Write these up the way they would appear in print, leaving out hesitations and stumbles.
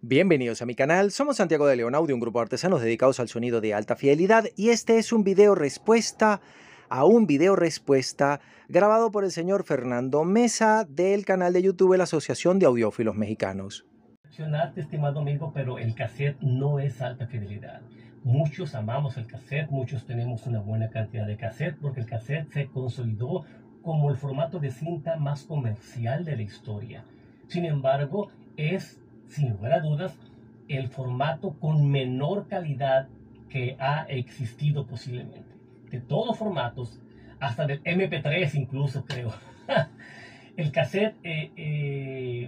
Bienvenidos a mi canal, somos Santiago de León Audio, un grupo de artesanos dedicados al sonido de alta fidelidad y este es un video respuesta a un video respuesta grabado por el señor Fernando Mesa del canal de YouTube de la Asociación de Audiófilos Mexicanos. Mencionaste, estimado amigo, pero el cassette no es alta fidelidad. Muchos amamos el cassette, muchos tenemos una buena cantidad de cassette porque el cassette se consolidó como el formato de cinta más comercial de la historia. Sin embargo, es, sin lugar a dudas, el formato con menor calidad que ha existido posiblemente. De todos formatos, hasta del MP3 incluso creo. El cassette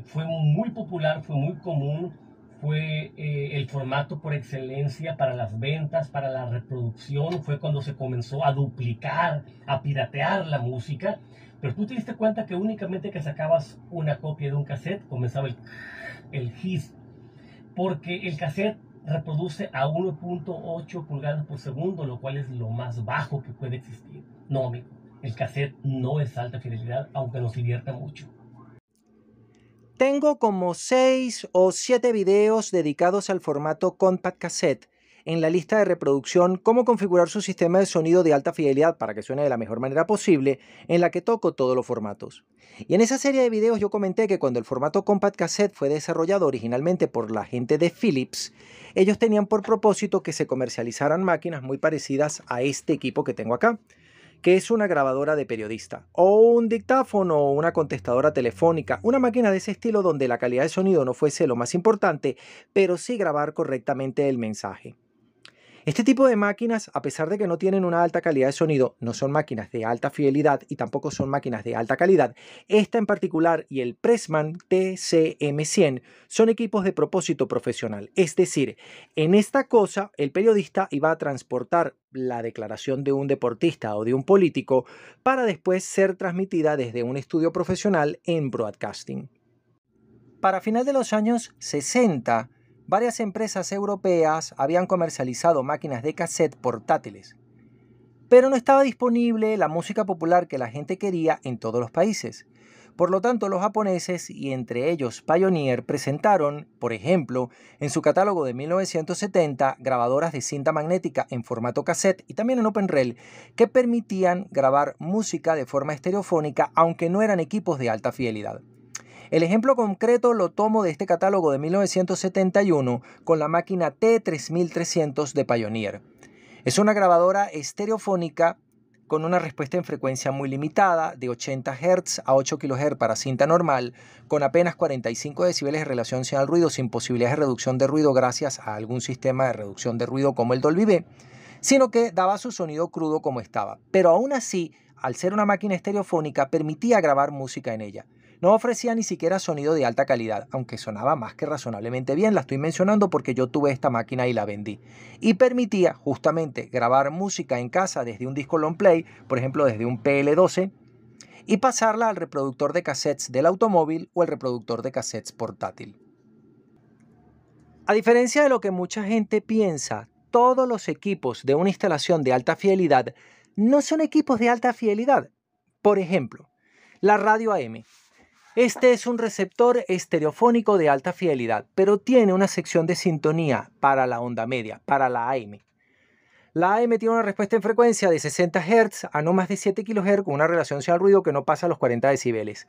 fue muy popular, fue muy común, fue el formato por excelencia para las ventas, para la reproducción, fue cuando se comenzó a duplicar, a piratear la música. Pero tú te diste cuenta que únicamente que sacabas una copia de un cassette comenzaba el hiss, porque el cassette reproduce a 1.8 pulgadas por segundo, lo cual es lo más bajo que puede existir. No, amigo, el cassette no es alta fidelidad, aunque nos divierta mucho. Tengo como 6 o 7 videos dedicados al formato Compact Cassette en la lista de reproducción Cómo configurar su sistema de sonido de alta fidelidad para que suene de la mejor manera posible, en la que toco todos los formatos. Y en esa serie de videos yo comenté que cuando el formato Compact Cassette fue desarrollado originalmente por la gente de Philips, ellos tenían por propósito que se comercializaran máquinas muy parecidas a este equipo que tengo acá, que es una grabadora de periodista, o un dictáfono o una contestadora telefónica, una máquina de ese estilo donde la calidad de sonido no fuese lo más importante, pero sí grabar correctamente el mensaje. Este tipo de máquinas, a pesar de que no tienen una alta calidad de sonido, no son máquinas de alta fidelidad y tampoco son máquinas de alta calidad. Esta en particular y el Pressman TCM100 son equipos de propósito profesional. Es decir, en esta cosa el periodista iba a transportar la declaración de un deportista o de un político para después ser transmitida desde un estudio profesional en broadcasting. Para final de los años 60, varias empresas europeas habían comercializado máquinas de cassette portátiles, pero no estaba disponible la música popular que la gente quería en todos los países. Por lo tanto, los japoneses, y entre ellos Pioneer, presentaron, por ejemplo, en su catálogo de 1970, grabadoras de cinta magnética en formato cassette y también en OpenRel, que permitían grabar música de forma estereofónica, aunque no eran equipos de alta fidelidad. El ejemplo concreto lo tomo de este catálogo de 1971 con la máquina T3300 de Pioneer. Es una grabadora estereofónica con una respuesta en frecuencia muy limitada, de 80 Hz a 8 kHz para cinta normal, con apenas 45 decibeles de relación señal-ruido sin posibilidades de reducción de ruido gracias a algún sistema de reducción de ruido como el Dolby B, sino que daba su sonido crudo como estaba. Pero aún así, al ser una máquina estereofónica, permitía grabar música en ella. No ofrecía ni siquiera sonido de alta calidad, aunque sonaba más que razonablemente bien. La estoy mencionando porque yo tuve esta máquina y la vendí. Y permitía justamente grabar música en casa desde un disco long play, por ejemplo desde un PL12, y pasarla al reproductor de cassettes del automóvil o el reproductor de cassettes portátil. A diferencia de lo que mucha gente piensa, todos los equipos de una instalación de alta fidelidad no son equipos de alta fidelidad. Por ejemplo, la radio AM. Este es un receptor estereofónico de alta fidelidad, pero tiene una sección de sintonía para la onda media, para la AM. La AM tiene una respuesta en frecuencia de 60 Hz a no más de 7 kHz con una relación al ruido que no pasa los 40 decibeles.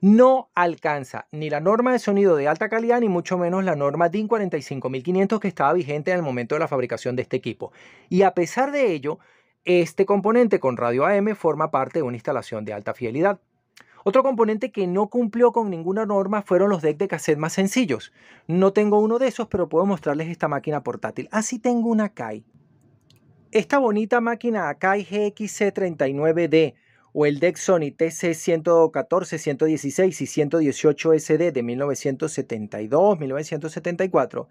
No alcanza ni la norma de sonido de alta calidad ni mucho menos la norma DIN 45500 que estaba vigente en el momento de la fabricación de este equipo. Y a pesar de ello, este componente con radio AM forma parte de una instalación de alta fidelidad. Otro componente que no cumplió con ninguna norma fueron los decks de cassette más sencillos. No tengo uno de esos, pero puedo mostrarles esta máquina portátil. Así tengo una Akai. Esta bonita máquina Akai GXC39D o el deck Sony TC114, 116 y 118 SD de 1972, 1974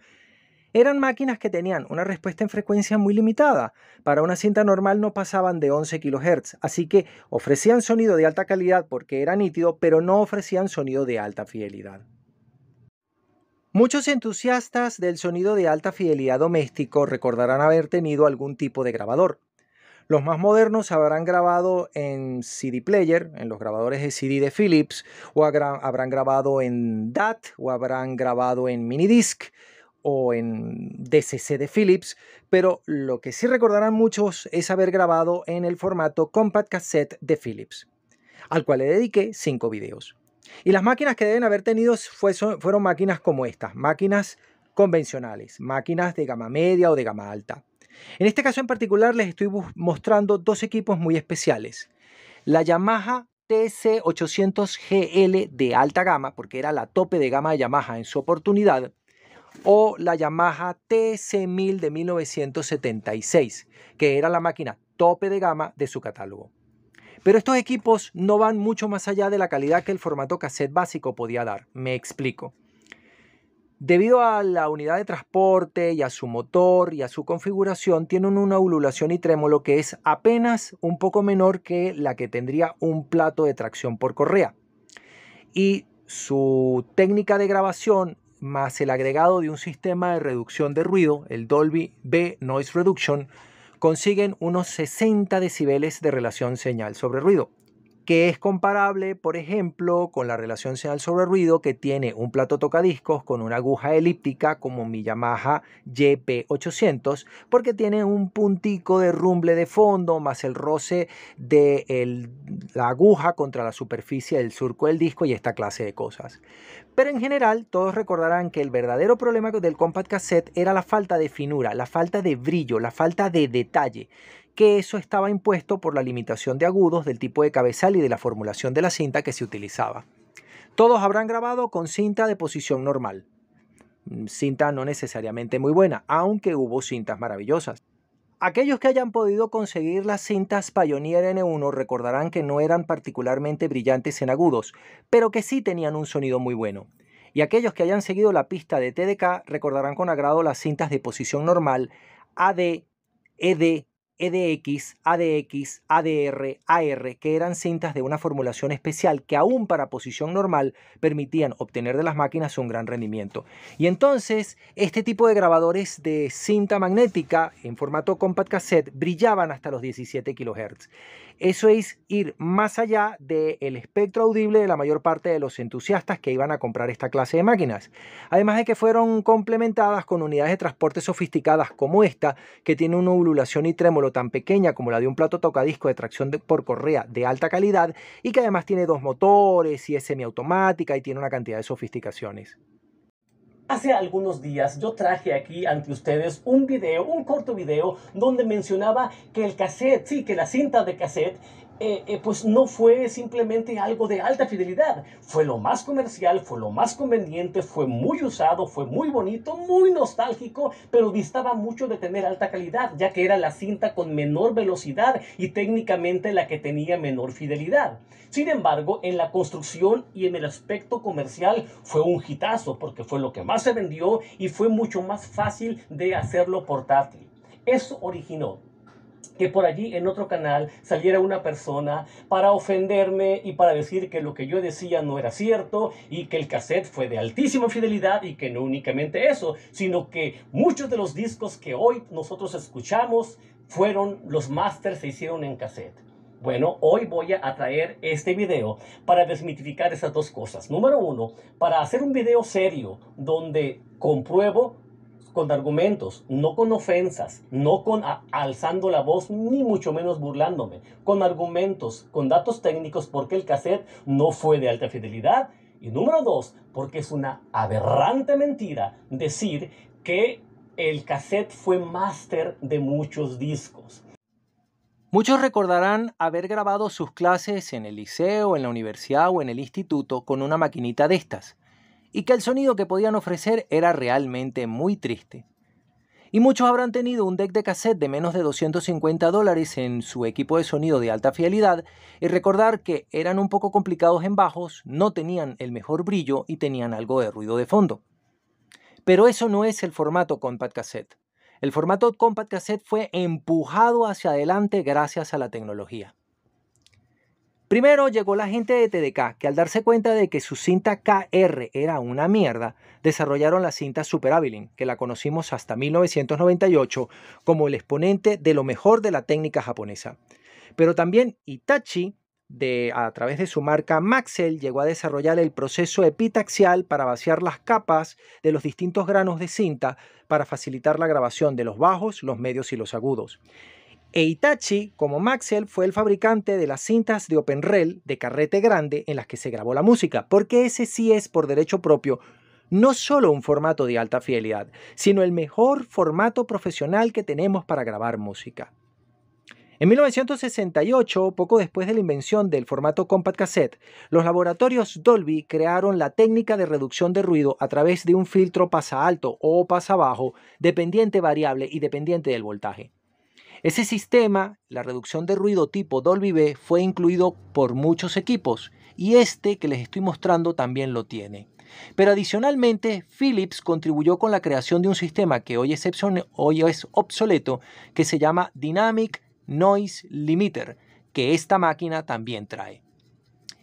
eran máquinas que tenían una respuesta en frecuencia muy limitada. Para una cinta normal no pasaban de 11 kHz, así que ofrecían sonido de alta calidad porque era nítido, pero no ofrecían sonido de alta fidelidad. Muchos entusiastas del sonido de alta fidelidad doméstico recordarán haber tenido algún tipo de grabador. Los más modernos habrán grabado en CD player, en los grabadores de CD de Philips, o habrán grabado en DAT, o habrán grabado en minidisc, o en DCC de Philips, pero lo que sí recordarán muchos es haber grabado en el formato Compact Cassette de Philips, al cual le dediqué 5 videos. Y las máquinas que deben haber tenido fueron máquinas como estas, máquinas convencionales, máquinas de gama media o de gama alta. En este caso en particular les estoy mostrando dos equipos muy especiales. La Yamaha TC800GL de alta gama, porque era la tope de gama de Yamaha en su oportunidad, o la Yamaha TC1000 de 1976, que era la máquina tope de gama de su catálogo. Pero estos equipos no van mucho más allá de la calidad que el formato cassette básico podía dar. Me explico. Debido a la unidad de transporte y a su motor y a su configuración, tienen una ululación y trémolo que es apenas un poco menor que la que tendría un plato de tracción por correa. Y su técnica de grabación más el agregado de un sistema de reducción de ruido, el Dolby B Noise Reduction, consiguen unos 60 decibeles de relación señal sobre ruido, que es comparable, por ejemplo, con la relación señal sobre ruido que tiene un plato tocadiscos con una aguja elíptica como mi Yamaha YP800, porque tiene un puntico de rumble de fondo más el roce de la aguja contra la superficie del surco del disco y esta clase de cosas. Pero en general, todos recordarán que el verdadero problema del compact cassette era la falta de finura, la falta de brillo, la falta de detalle, que eso estaba impuesto por la limitación de agudos del tipo de cabezal y de la formulación de la cinta que se utilizaba. Todos habrán grabado con cinta de posición normal. Cinta no necesariamente muy buena, aunque hubo cintas maravillosas. Aquellos que hayan podido conseguir las cintas Pioneer N1 recordarán que no eran particularmente brillantes en agudos, pero que sí tenían un sonido muy bueno. Y aquellos que hayan seguido la pista de TDK recordarán con agrado las cintas de posición normal AD, ED, EDX, ADX, ADR, AR, que eran cintas de una formulación especial que aún para posición normal permitían obtener de las máquinas un gran rendimiento. Y entonces este tipo de grabadores de cinta magnética en formato compact cassette brillaban hasta los 17 kHz. Eso es ir más allá del espectro audible de la mayor parte de los entusiastas que iban a comprar esta clase de máquinas. Además de que fueron complementadas con unidades de transporte sofisticadas como esta, que tiene una ululación y trémolo tan pequeña como la de un plato tocadisco de tracción por correa de alta calidad y que además tiene 2 motores y es semiautomática y tiene una cantidad de sofisticaciones. Hace algunos días yo traje aquí ante ustedes un video, un corto video, donde mencionaba que el cassette, sí, que la cinta de cassette, pues no fue simplemente algo de alta fidelidad. Fue lo más comercial, fue lo más conveniente, fue muy usado, fue muy bonito, muy nostálgico, pero distaba mucho de tener alta calidad, ya que era la cinta con menor velocidad y técnicamente la que tenía menor fidelidad. Sin embargo, en la construcción y en el aspecto comercial fue un hitazo, porque fue lo que más se vendió y fue mucho más fácil de hacerlo portátil. Eso originó que por allí en otro canal saliera una persona para ofenderme y para decir que lo que yo decía no era cierto y que el cassette fue de altísima fidelidad y que no únicamente eso, sino que muchos de los discos que hoy nosotros escuchamos los masters se hicieron en cassette. Bueno, hoy voy a traer este video para desmitificar esas dos cosas. Número uno, para hacer un video serio donde compruebo con argumentos, no con ofensas, no con alzando la voz, ni mucho menos burlándome, con argumentos, con datos técnicos, porque el cassette no fue de alta fidelidad. Y número dos, porque es una aberrante mentira decir que el cassette fue máster de muchos discos. Muchos recordarán haber grabado sus clases en el liceo, en la universidad o en el instituto con una maquinita de estas, y que el sonido que podían ofrecer era realmente muy triste. Y muchos habrán tenido un deck de cassette de menos de $250 en su equipo de sonido de alta fidelidad y recordar que eran un poco complicados en bajos, no tenían el mejor brillo y tenían algo de ruido de fondo. Pero eso no es el formato compact cassette. El formato compact cassette fue empujado hacia adelante gracias a la tecnología. Primero llegó la gente de TDK, que al darse cuenta de que su cinta KR era una mierda, desarrollaron la cinta Super Abilene, que la conocimos hasta 1998 como el exponente de lo mejor de la técnica japonesa. Pero también Hitachi, a través de su marca Maxell, llegó a desarrollar el proceso epitaxial para vaciar las capas de los distintos granos de cinta para facilitar la grabación de los bajos, los medios y los agudos. E Hitachi, como Maxell, fue el fabricante de las cintas de OpenRel de carrete grande en las que se grabó la música, porque ese sí es, por derecho propio, no solo un formato de alta fidelidad, sino el mejor formato profesional que tenemos para grabar música. En 1968, poco después de la invención del formato compact cassette, los laboratorios Dolby crearon la técnica de reducción de ruido a través de un filtro pasa alto o pasa bajo, dependiente variable y dependiente del voltaje. Ese sistema, la reducción de ruido tipo Dolby B, fue incluido por muchos equipos y este que les estoy mostrando también lo tiene. Pero adicionalmente, Philips contribuyó con la creación de un sistema que hoy es obsoleto, que se llama Dynamic Noise Limiter, que esta máquina también trae.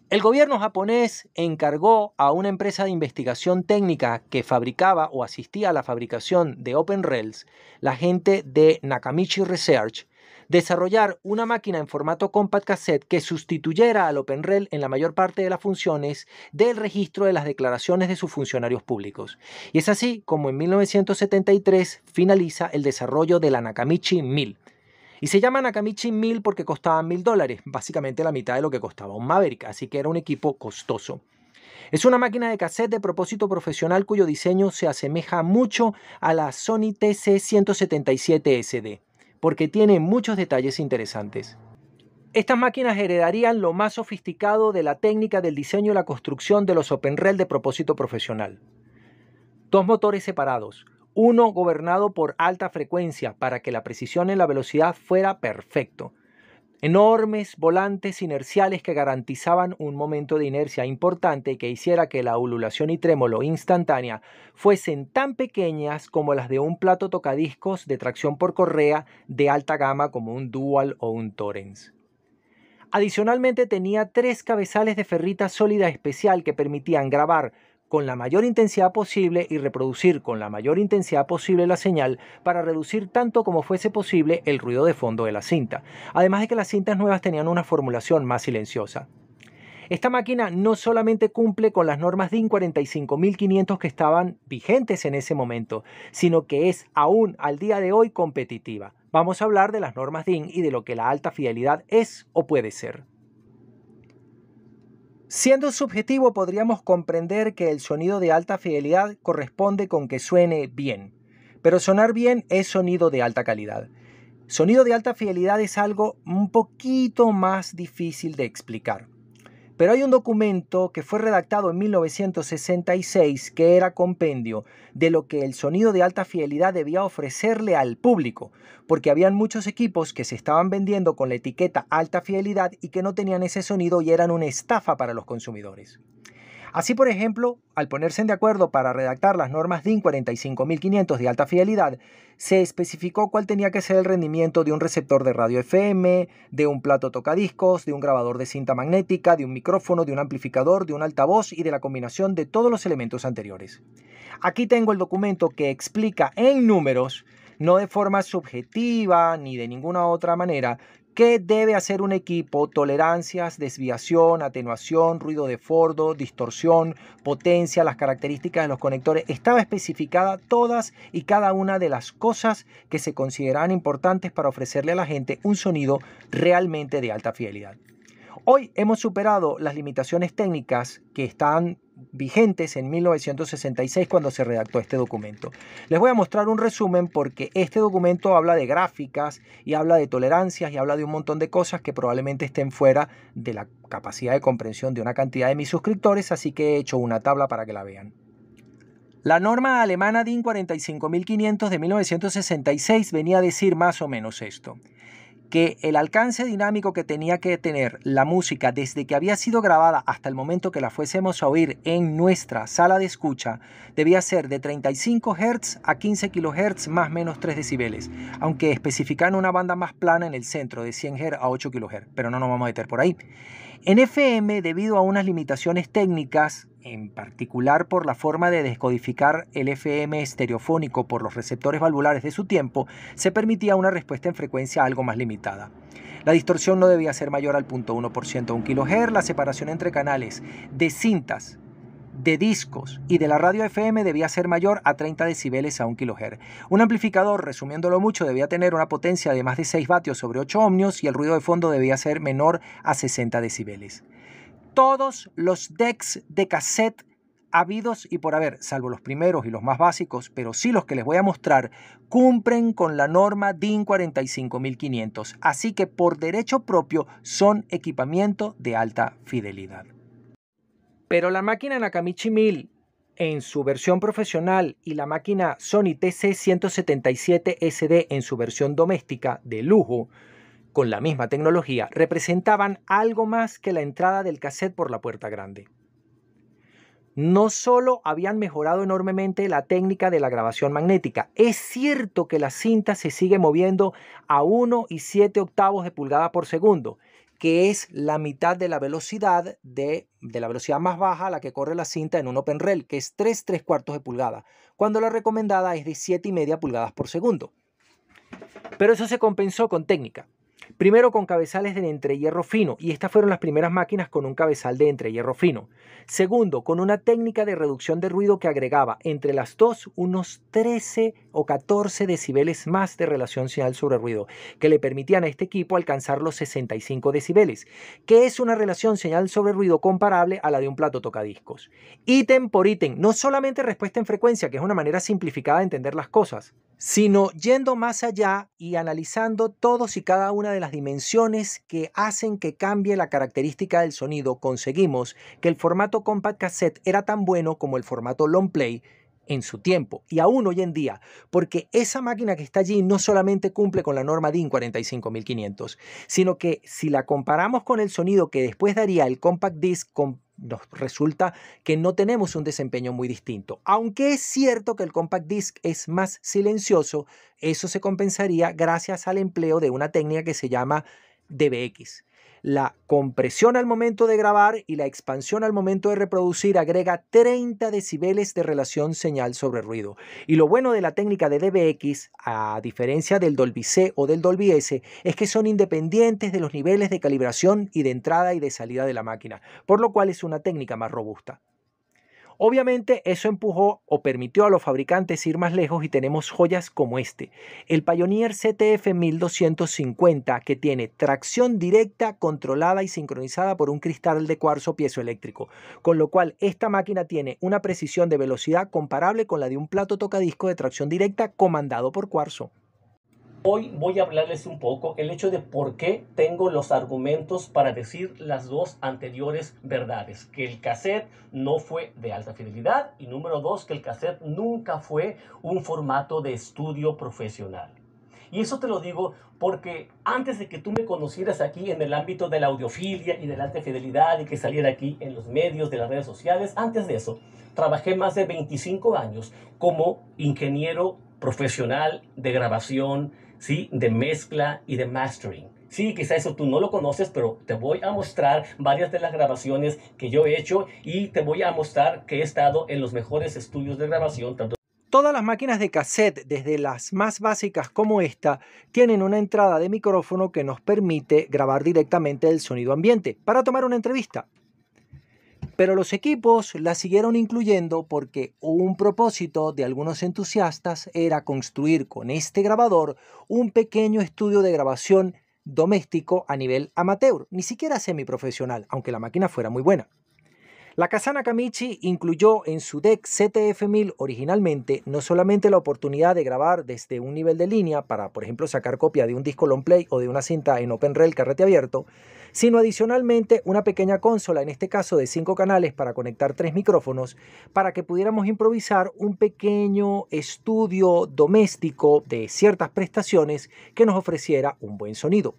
El gobierno japonés encargó a una empresa de investigación técnica que fabricaba o asistía a la fabricación de OpenRels, la gente de Nakamichi Research, desarrollar una máquina en formato compact cassette que sustituyera al OpenRel en la mayor parte de las funciones del registro de las declaraciones de sus funcionarios públicos. Y es así como en 1973 finaliza el desarrollo de la Nakamichi 1000. Y se llama Nakamichi 1000 porque costaban $1000, básicamente la mitad de lo que costaba un Maverick, así que era un equipo costoso. Es una máquina de cassette de propósito profesional cuyo diseño se asemeja mucho a la Sony TC177SD, porque tiene muchos detalles interesantes. Estas máquinas heredarían lo más sofisticado de la técnica del diseño y la construcción de los OpenRel de propósito profesional. 2 motores separados, uno gobernado por alta frecuencia para que la precisión en la velocidad fuera perfecto. Enormes volantes inerciales que garantizaban un momento de inercia importante que hiciera que la ululación y trémolo instantánea fuesen tan pequeñas como las de un plato tocadiscos de tracción por correa de alta gama como un Dual o un Torrens. Adicionalmente tenía 3 cabezales de ferrita sólida especial que permitían grabar con la mayor intensidad posible y reproducir con la mayor intensidad posible la señal para reducir tanto como fuese posible el ruido de fondo de la cinta, además de que las cintas nuevas tenían una formulación más silenciosa. Esta máquina no solamente cumple con las normas DIN 45500 que estaban vigentes en ese momento, sino que es aún al día de hoy competitiva. Vamos a hablar de las normas DIN y de lo que la alta fidelidad es o puede ser. Siendo subjetivo, podríamos comprender que el sonido de alta fidelidad corresponde con que suene bien, pero sonar bien es sonido de alta calidad. Sonido de alta fidelidad es algo un poquito más difícil de explicar. Pero hay un documento que fue redactado en 1966 que era compendio de lo que el sonido de alta fidelidad debía ofrecerle al público, porque habían muchos equipos que se estaban vendiendo con la etiqueta alta fidelidad y que no tenían ese sonido y eran una estafa para los consumidores. Así, por ejemplo, al ponerse de acuerdo para redactar las normas DIN 45500 de alta fidelidad, se especificó cuál tenía que ser el rendimiento de un receptor de radio FM, de un plato tocadiscos, de un grabador de cinta magnética, de un micrófono, de un amplificador, de un altavoz y de la combinación de todos los elementos anteriores. Aquí tengo el documento que explica en números, no de forma subjetiva ni de ninguna otra manera, ¿qué debe hacer un equipo? Tolerancias, desviación, atenuación, ruido de fondo, distorsión, potencia, las características de los conectores. Estaba especificada todas y cada una de las cosas que se consideraban importantes para ofrecerle a la gente un sonido realmente de alta fidelidad. Hoy hemos superado las limitaciones técnicas que están vigentes en 1966 cuando se redactó este documento. Les voy a mostrar un resumen porque este documento habla de gráficas y habla de tolerancias y habla de un montón de cosas que probablemente estén fuera de la capacidad de comprensión de una cantidad de mis suscriptores, así que he hecho una tabla para que la vean. La norma alemana DIN 45500 de 1966 venía a decir más o menos esto: que el alcance dinámico que tenía que tener la música desde que había sido grabada hasta el momento que la fuésemos a oír en nuestra sala de escucha debía ser de 35 Hz a 15 kHz más o menos 3 decibeles, aunque especifican una banda más plana en el centro de 100 Hz a 8 kHz, pero no nos vamos a meter por ahí. En FM, debido a unas limitaciones técnicas, en particular por la forma de descodificar el FM estereofónico por los receptores valvulares de su tiempo, se permitía una respuesta en frecuencia algo más limitada. La distorsión no debía ser mayor al 0.1% de 1 kHz, la separación entre canales de cintas, de discos y de la radio FM debía ser mayor a 30 decibeles a 1 kHz. Un amplificador, resumiéndolo mucho, debía tener una potencia de más de 6 vatios sobre 8 ohmios y el ruido de fondo debía ser menor a 60 decibeles. Todos los decks de cassette habidos y por haber, salvo los primeros y los más básicos, pero sí los que les voy a mostrar, cumplen con la norma DIN 45500, así que por derecho propio son equipamiento de alta fidelidad. Pero la máquina Nakamichi 1000 en su versión profesional y la máquina Sony TC177SD en su versión doméstica de lujo, con la misma tecnología, representaban algo más que la entrada del cassette por la puerta grande. No solo habían mejorado enormemente la técnica de la grabación magnética, es cierto que la cinta se sigue moviendo a 1,7 de pulgada por segundo, que es la mitad de la velocidad de la velocidad más baja a la que corre la cinta en un open rel, que es 3/4 de pulgada, cuando la recomendada es de 7,5 pulgadas por segundo. Pero eso se compensó con técnica. Primero con cabezales de entrehierro fino, y estas fueron las primeras máquinas con un cabezal de entrehierro fino. Segundo, con una técnica de reducción de ruido que agregaba entre las dos unos 13 o 14 decibeles más de relación señal sobre ruido, que le permitían a este equipo alcanzar los 65 decibeles, que es una relación señal sobre ruido comparable a la de un plato tocadiscos. Ítem por ítem, no solamente respuesta en frecuencia, que es una manera simplificada de entender las cosas, sino yendo más allá y analizando todos y cada una de las dimensiones que hacen que cambie la característica del sonido, conseguimos que el formato compact cassette era tan bueno como el formato long play en su tiempo y aún hoy en día, porque esa máquina que está allí no solamente cumple con la norma DIN 45500, sino que si la comparamos con el sonido que después daría el compact disc, nos resulta que no tenemos un desempeño muy distinto. Aunque es cierto que el compact disc es más silencioso, eso se compensaría gracias al empleo de una técnica que se llama DBX. La compresión al momento de grabar y la expansión al momento de reproducir agrega 30 decibeles de relación señal sobre ruido. Y lo bueno de la técnica de DBX, a diferencia del Dolby C o del Dolby S, es que son independientes de los niveles de calibración y de entrada y de salida de la máquina, por lo cual es una técnica más robusta. Obviamente eso empujó o permitió a los fabricantes ir más lejos y tenemos joyas como este, el Pioneer ZF 1250, que tiene tracción directa controlada y sincronizada por un cristal de cuarzo piezoeléctrico, con lo cual esta máquina tiene una precisión de velocidad comparable con la de un plato tocadisco de tracción directa comandado por cuarzo. Hoy voy a hablarles un poco el hecho de por qué tengo los argumentos para decir las dos anteriores verdades. Que el cassette no fue de alta fidelidad y número dos, que el cassette nunca fue un formato de estudio profesional. Y eso te lo digo porque antes de que tú me conocieras aquí en el ámbito de la audiofilia y de la alta fidelidad y que saliera aquí en los medios de las redes sociales, antes de eso, trabajé más de 25 años como ingeniero profesional de grabación, ¿sí? De mezcla y de mastering. Sí, quizá eso tú no lo conoces, pero te voy a mostrar varias de las grabaciones que yo he hecho y te voy a mostrar que he estado en los mejores estudios de grabación, tanto. Todas las máquinas de cassette, desde las más básicas como esta, tienen una entrada de micrófono que nos permite grabar directamente el sonido ambiente para tomar una entrevista. Pero los equipos la siguieron incluyendo porque un propósito de algunos entusiastas era construir con este grabador un pequeño estudio de grabación doméstico a nivel amateur, ni siquiera semiprofesional, aunque la máquina fuera muy buena. La casa Nakamichi incluyó en su DEC ZF-1000 originalmente no solamente la oportunidad de grabar desde un nivel de línea para, por ejemplo, sacar copia de un disco long play o de una cinta en open rel carrete abierto, sino adicionalmente una pequeña consola, en este caso de 5 canales para conectar 3 micrófonos, para que pudiéramos improvisar un pequeño estudio doméstico de ciertas prestaciones que nos ofreciera un buen sonido.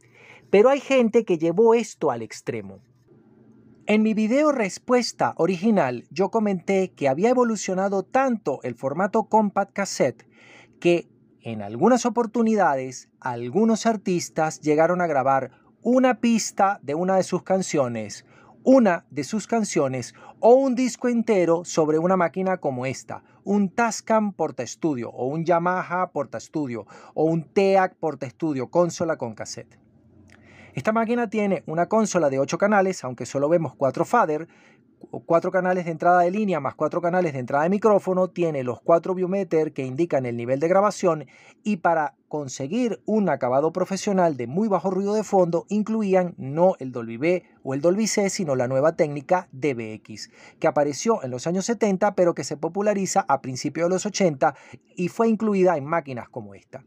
Pero hay gente que llevó esto al extremo. En mi video respuesta original yo comenté que había evolucionado tanto el formato compact cassette que en algunas oportunidades algunos artistas llegaron a grabar una pista de una de sus canciones una de sus canciones o un disco entero sobre una máquina como esta, un Tascam Portastudio o un Yamaha Portastudio o un TEAC Portastudio, consola con cassette. Esta máquina tiene una consola de 8 canales, aunque solo vemos 4 fader, 4 canales de entrada de línea más 4 canales de entrada de micrófono, tiene los 4 biometer que indican el nivel de grabación y para conseguir un acabado profesional de muy bajo ruido de fondo incluían no el Dolby B o el Dolby C, sino la nueva técnica DBX, que apareció en los años 70 pero que se populariza a principios de los 80 y fue incluida en máquinas como esta.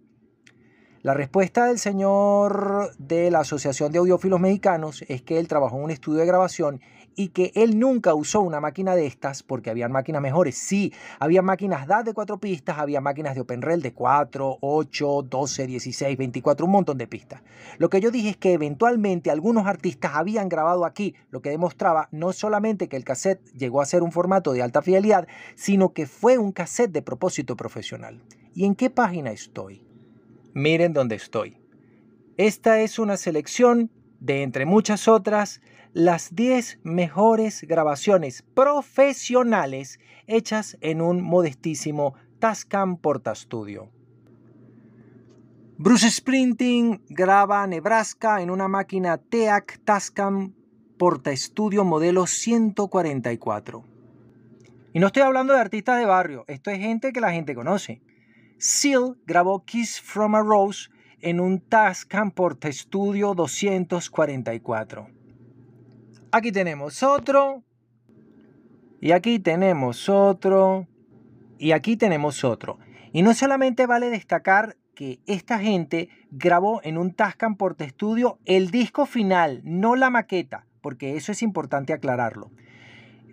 La respuesta del señor de la Asociación de Audiófilos Mexicanos es que él trabajó en un estudio de grabación y que él nunca usó una máquina de estas porque habían máquinas mejores. Sí, había máquinas DAT de 4 pistas, había máquinas de OpenRel de 4, 8, 12, 16, 24, un montón de pistas. Lo que yo dije es que eventualmente algunos artistas habían grabado aquí, lo que demostraba no solamente que el cassette llegó a ser un formato de alta fidelidad, sino que fue un cassette de propósito profesional. ¿Y en qué página estoy? Miren dónde estoy. Esta es una selección de, entre muchas otras, las 10 mejores grabaciones profesionales hechas en un modestísimo Tascam Portastudio. Bruce Springsteen graba Nebraska en una máquina TEAC Tascam Portastudio modelo 144. Y no estoy hablando de artistas de barrio, esto es gente que la gente conoce. Seal grabó Kiss from a Rose en un Tascam Portastudio 244. Aquí tenemos otro. Y aquí tenemos otro. Y aquí tenemos otro. Y no solamente vale destacar que esta gente grabó en un Tascam Portastudio el disco final, no la maqueta, porque eso es importante aclararlo.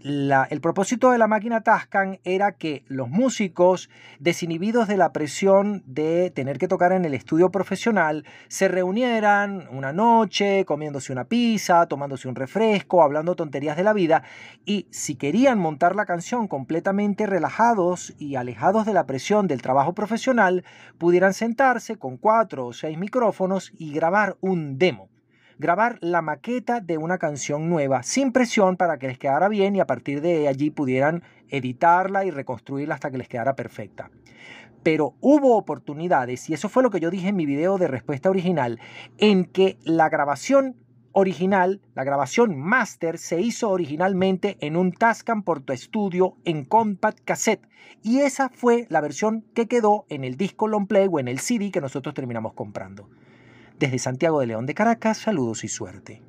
El propósito de la máquina Tascam era que los músicos, desinhibidos de la presión de tener que tocar en el estudio profesional, se reunieran una noche comiéndose una pizza, tomándose un refresco, hablando tonterías de la vida, y si querían montar la canción completamente relajados y alejados de la presión del trabajo profesional, pudieran sentarse con 4 o 6 micrófonos y grabar un demo. Grabar la maqueta de una canción nueva sin presión para que les quedara bien y a partir de allí pudieran editarla y reconstruirla hasta que les quedara perfecta. Pero hubo oportunidades, y eso fue lo que yo dije en mi video de respuesta original, en que la grabación original, la grabación master, se hizo originalmente en un Tascam Portastudio en compact cassette, y esa fue la versión que quedó en el disco long play o en el CD que nosotros terminamos comprando. Desde Santiago de León de Caracas, saludos y suerte.